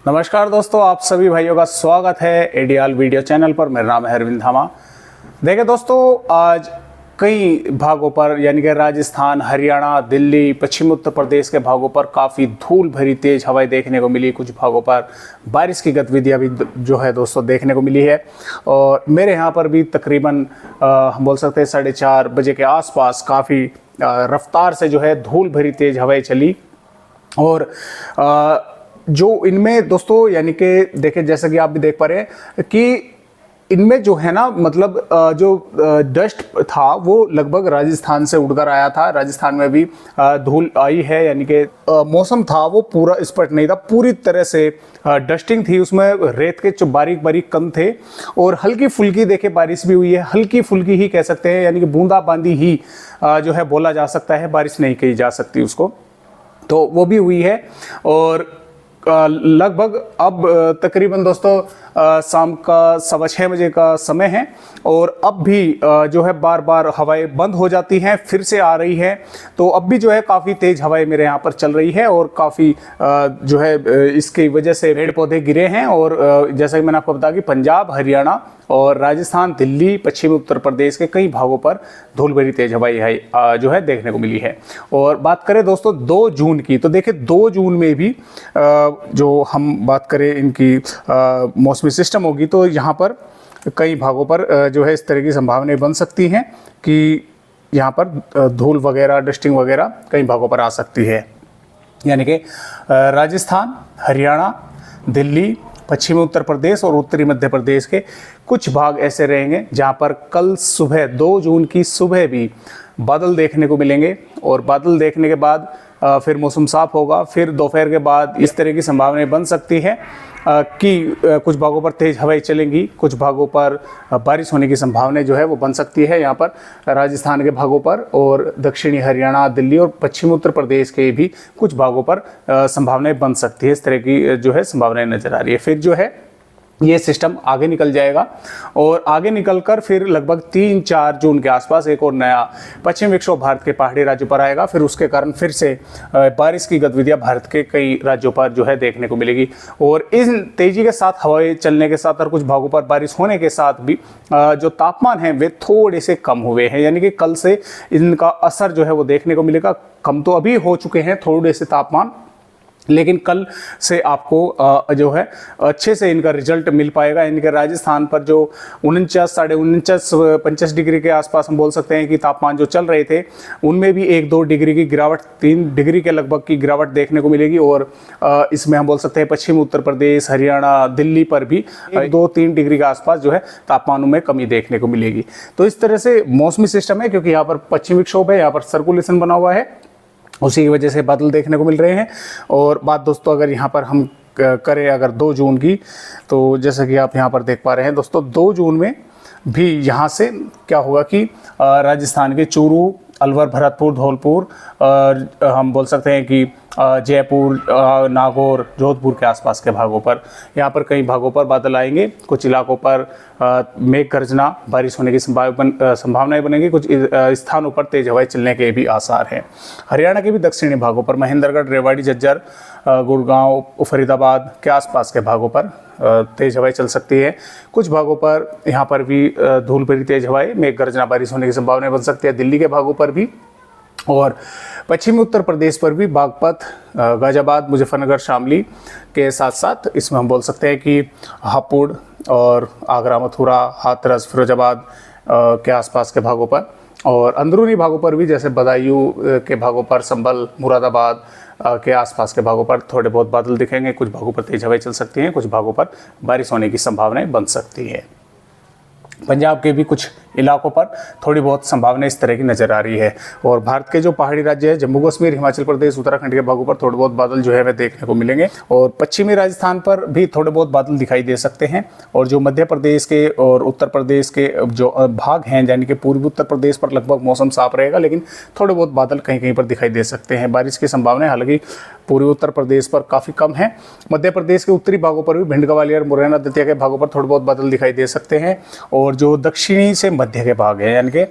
नमस्कार दोस्तों, आप सभी भाइयों का स्वागत है एडियाल वीडियो चैनल पर। मेरा नाम है अरविंद धामा। देखिए दोस्तों, आज कई भागों पर यानी कि राजस्थान, हरियाणा, दिल्ली, पश्चिमी उत्तर प्रदेश के भागों पर काफ़ी धूल भरी तेज हवाएं देखने को मिली। कुछ भागों पर बारिश की गतिविधियां भी जो है दोस्तों देखने को मिली है। और मेरे यहाँ पर भी तकरीबन हम बोल सकते हैं 4:30 बजे के आसपास काफ़ी रफ्तार से जो है धूल भरी तेज हवाएं चली। और जो इनमें दोस्तों यानी कि देखिए, जैसा कि आप भी देख पा रहे हैं कि इनमें जो है ना, मतलब जो डस्ट था वो लगभग राजस्थान से उड़कर आया था। राजस्थान में भी धूल आई है, यानी कि मौसम था वो पूरा स्पष्ट नहीं था, पूरी तरह से डस्टिंग थी। उसमें रेत के जो बारीक बारीक कण थे और हल्की फुल्की देखिए बारिश भी हुई है। हल्की फुल्की ही कह सकते हैं, यानी कि बूंदाबांदी ही जो है बोला जा सकता है, बारिश नहीं कही जा सकती उसको, तो वो भी हुई है। और लगभग अब तकरीबन दोस्तों शाम का 6:15 बजे का समय है और अब भी जो है बार बार हवाएं बंद हो जाती हैं, फिर से आ रही है। तो अब भी जो है काफ़ी तेज़ हवाएं मेरे यहाँ पर चल रही है और काफ़ी जो है इसकी वजह से पेड़ पौधे गिरे हैं। और जैसा कि मैंने आपको बताया कि पंजाब, हरियाणा और राजस्थान, दिल्ली, पश्चिमी उत्तर प्रदेश के कई भागों पर धूल भरी तेज हवाएं जो है देखने को मिली है। और बात करें दोस्तों 2 जून की, तो देखिए 2 जून में भी जो हम बात करें इनकी मौसमी सिस्टम होगी, तो यहाँ पर कई भागों पर जो है इस तरह की संभावनाएं बन सकती हैं कि यहाँ पर धूल वगैरह, डस्टिंग वगैरह कई भागों पर आ सकती है। यानी कि राजस्थान, हरियाणा, दिल्ली, पश्चिमी उत्तर प्रदेश और उत्तरी मध्य प्रदेश के कुछ भाग ऐसे रहेंगे जहां पर कल सुबह 2 जून की सुबह भी बादल देखने को मिलेंगे। और बादल देखने के बाद फिर मौसम साफ होगा। फिर दोपहर के बाद इस तरह की संभावनाएं बन सकती है कि कुछ भागों पर तेज हवाएं चलेंगी, कुछ भागों पर बारिश होने की संभावना जो है वो बन सकती है यहाँ पर राजस्थान के भागों पर। और दक्षिणी हरियाणा, दिल्ली और पश्चिमी उत्तर प्रदेश के भी कुछ भागों पर संभावनाएं बन सकती है। इस तरह की जो है संभावनाएं नजर आ रही है। फिर जो है ये सिस्टम आगे निकल जाएगा और आगे निकलकर फिर लगभग 3-4 जून के आसपास एक और नया पश्चिम विक्षोभ भारत के पहाड़ी राज्यों पर आएगा। फिर उसके कारण फिर से बारिश की गतिविधियां भारत के कई राज्यों पर जो है देखने को मिलेगी। और इस तेजी के साथ हवाएं चलने के साथ और कुछ भागों पर बारिश होने के साथ भी जो तापमान है वे थोड़े से कम हुए हैं। यानी कि कल से इनका असर जो है वो देखने को मिलेगा। कम तो अभी हो चुके हैं थोड़े से तापमान, लेकिन कल से आपको जो है अच्छे से इनका रिजल्ट मिल पाएगा। इनके राजस्थान पर जो 49, 49.5, 50 डिग्री के आसपास हम बोल सकते हैं कि तापमान जो चल रहे थे, उनमें भी 1-2 डिग्री की गिरावट, 3 डिग्री के लगभग की गिरावट देखने को मिलेगी। और इसमें हम बोल सकते हैं पश्चिमी उत्तर प्रदेश, हरियाणा, दिल्ली पर भी 2-3 डिग्री के आसपास जो है तापमानों में कमी देखने को मिलेगी। तो इस तरह से मौसमी सिस्टम है, क्योंकि यहाँ पर पश्चिमी विक्षोभ है, यहाँ पर सर्कुलेशन बना हुआ है, उसी की वजह से बादल देखने को मिल रहे हैं। और बात दोस्तों अगर यहाँ पर हम करें अगर 2 जून की, तो जैसा कि आप यहाँ पर देख पा रहे हैं दोस्तों, 2 जून में भी यहाँ से क्या होगा कि राजस्थान के चूरू, अलवर, भरतपुर, धौलपुर, हम बोल सकते हैं कि जयपुर, नागौर, जोधपुर के आसपास के भागों पर, यहाँ पर कई भागों पर बादल आएंगे। कुछ इलाकों पर मेघ गर्जना, बारिश होने की संभावनाएं बनेंगी। कुछ स्थानों पर तेज हवाएं चलने के भी आसार हैं। हरियाणा के भी दक्षिणी भागों पर महेंद्रगढ़, रेवाड़ी, झज्जर, गुड़गांव, फरीदाबाद के आसपास के भागों पर तेज हवाएं चल सकती है। कुछ भागों पर यहाँ पर भी धूल भरी तेज हवाएं, मेघ गर्जना, बारिश होने की संभावनाएं बन सकती है। दिल्ली के भागों पर भी और पश्चिमी उत्तर प्रदेश पर भी बागपत, गाजियाबाद, मुजफ्फरनगर, शामली के साथ साथ इसमें हम बोल सकते हैं कि हापुड़ और आगरा, मथुरा, हाथरस, फिरोजाबाद के आसपास के भागों पर और अंदरूनी भागों पर भी, जैसे बदायूं के भागों पर, संभल, मुरादाबाद के आसपास के भागों पर थोड़े बहुत बादल दिखेंगे। कुछ भागों पर तेज हवाएं चल सकती हैं, कुछ भागों पर बारिश होने की संभावनाएं बन सकती है। पंजाब के भी कुछ इलाकों पर थोड़ी बहुत संभावना इस तरह की नजर आ रही है। और भारत के जो पहाड़ी राज्य है, जम्मू कश्मीर, हिमाचल प्रदेश, उत्तराखंड के भागों पर थोड़े बहुत बादल जो है वे देखने को मिलेंगे। और पश्चिमी राजस्थान पर भी थोड़े बहुत बादल दिखाई दे सकते हैं। और जो मध्य प्रदेश के और उत्तर प्रदेश के जो भाग हैं, यानी कि पूर्वी उत्तर प्रदेश पर लगभग मौसम साफ रहेगा, लेकिन थोड़े बहुत बादल कहीं कहीं पर दिखाई दे सकते हैं। बारिश की संभावना हालांकि पूर्वी उत्तर प्रदेश पर काफ़ी कम है। मध्य प्रदेश के उत्तरी भागों पर भी भिंड, ग्वालियर, मुरैना, दतिया के भागों पर थोड़े बहुत बादल दिखाई दे सकते हैं। और जो दक्षिणी से मध्य के भाग हैं, यानी कि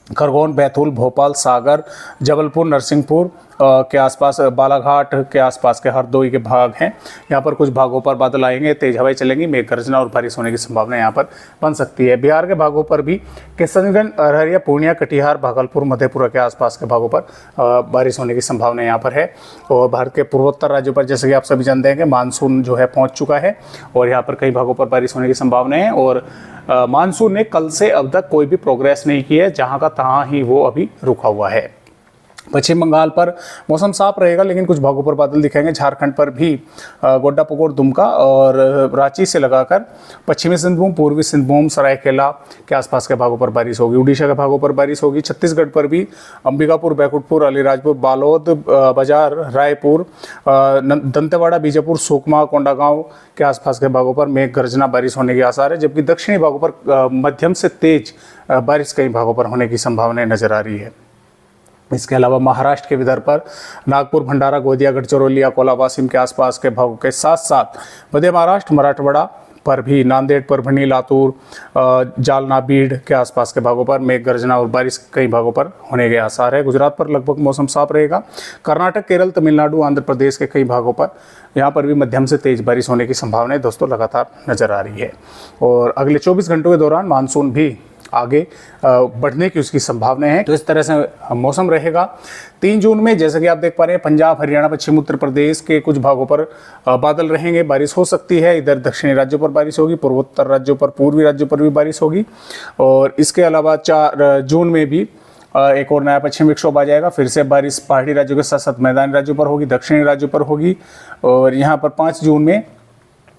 खरगोन, बैतूल, भोपाल, सागर, जबलपुर, नरसिंहपुर के आसपास, बालाघाट के आसपास के हरदोई के भाग हैं। यहाँ पर कुछ भागों पर बादल आएंगे, तेज हवाएं चलेंगी, मेघ गर्जना और बारिश होने की संभावना यहाँ पर बन सकती है। बिहार के भागों पर भी किशनगंज, अररिया, पूर्णिया, कटिहार, भागलपुर, मधेपुरा के आसपास के भागों पर बारिश होने की संभावना यहाँ पर है। और भारत के पूर्वोत्तर राज्यों पर जैसे कि आप सभी जानते हैं कि मानसून जो है पहुँच चुका है और यहाँ पर कई भागों पर बारिश होने की संभावना है। और मानसून ने कल से अब तक कोई भी प्रोग्रेस नहीं की है, जहाँ का तहाँ ही वो अभी रुका हुआ है। पश्चिम बंगाल पर मौसम साफ रहेगा, लेकिन कुछ भागों पर बादल दिखेंगे। झारखंड पर भी गोड्डा, पकोर, दुमका और रांची से लगाकर पश्चिमी सिंहभूम, पूर्वी सिंहभूम, सरायकेला के आसपास के भागों पर बारिश होगी। उड़ीसा के भागों पर बारिश होगी। छत्तीसगढ़ पर भी अंबिकापुर, बैकुंठपुर, अलीराजपुर, बालोद, बाजार, रायपुर, दंतेवाड़ा, बीजापुर, सुकमा, कोंडागांव के आसपास के भागों पर मेघ गर्जना बारिश होने के आसार है, जबकि दक्षिणी भागों पर मध्यम से तेज बारिश कई भागों पर होने की संभावनाएं नजर आ रही है। इसके अलावा महाराष्ट्र के विदर्भ पर नागपुर, भंडारा, गोंदिया, गढ़चिरौली, अकोला, वाशिम के आसपास के भागों के साथ साथ मध्य महाराष्ट्र, मराठवाड़ा पर भी नांदेड़, परभणी, लातूर, जालना, बीड़ के आसपास के भागों पर मेघ गर्जना और बारिश कई भागों पर होने के आसार है। गुजरात पर लगभग मौसम साफ रहेगा। कर्नाटक, केरल, तमिलनाडु, आंध्र प्रदेश के कई भागों पर यहाँ पर भी मध्यम से तेज बारिश होने की संभावनाएं दोस्तों लगातार नजर आ रही है। और अगले 24 घंटों के दौरान मानसून भी आगे बढ़ने की उसकी संभावना है। तो इस तरह से मौसम रहेगा। 3 जून में जैसा कि आप देख पा रहे हैं, पंजाब, हरियाणा, पश्चिम उत्तर प्रदेश के कुछ भागों पर बादल रहेंगे, बारिश हो सकती है। इधर दक्षिणी राज्यों पर बारिश होगी, पूर्वोत्तर राज्यों पर, पूर्वी राज्यों पर भी बारिश होगी। और इसके अलावा 4 जून में भी एक और नया पश्चिमी विक्षोभ आ जाएगा। फिर से बारिश पहाड़ी राज्यों के साथ साथ मैदानी राज्यों पर होगी, दक्षिणी राज्यों पर होगी। और यहाँ पर 5 जून में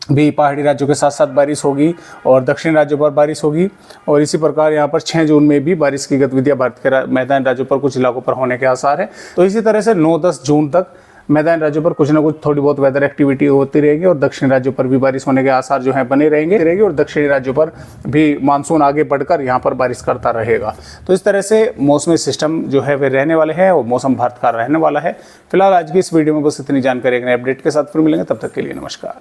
भी पहाड़ी राज्यों के साथ साथ बारिश होगी और दक्षिण राज्यों पर बारिश होगी। और इसी प्रकार यहाँ पर 6 जून में भी बारिश की गतिविधियां भारत के मैदानी राज्यों पर कुछ इलाकों पर होने के आसार है। तो इसी तरह से 9-10 जून तक मैदानी राज्यों पर कुछ ना कुछ थोड़ी बहुत वेदर एक्टिविटी होती रहेगी और दक्षिण राज्यों पर भी बारिश होने के आसार जो है बने रहेंगे और दक्षिणी राज्यों पर भी मानसून आगे बढ़कर यहाँ पर बारिश करता रहेगा। तो इस तरह से मौसमी सिस्टम जो है वे रहने वाले हैं और मौसम भारत का रहने वाला है। फिलहाल आज की इस वीडियो में बस इतनी जानकारी, अपडेट के साथ फिर मिलेंगे, तब तक के लिए नमस्कार।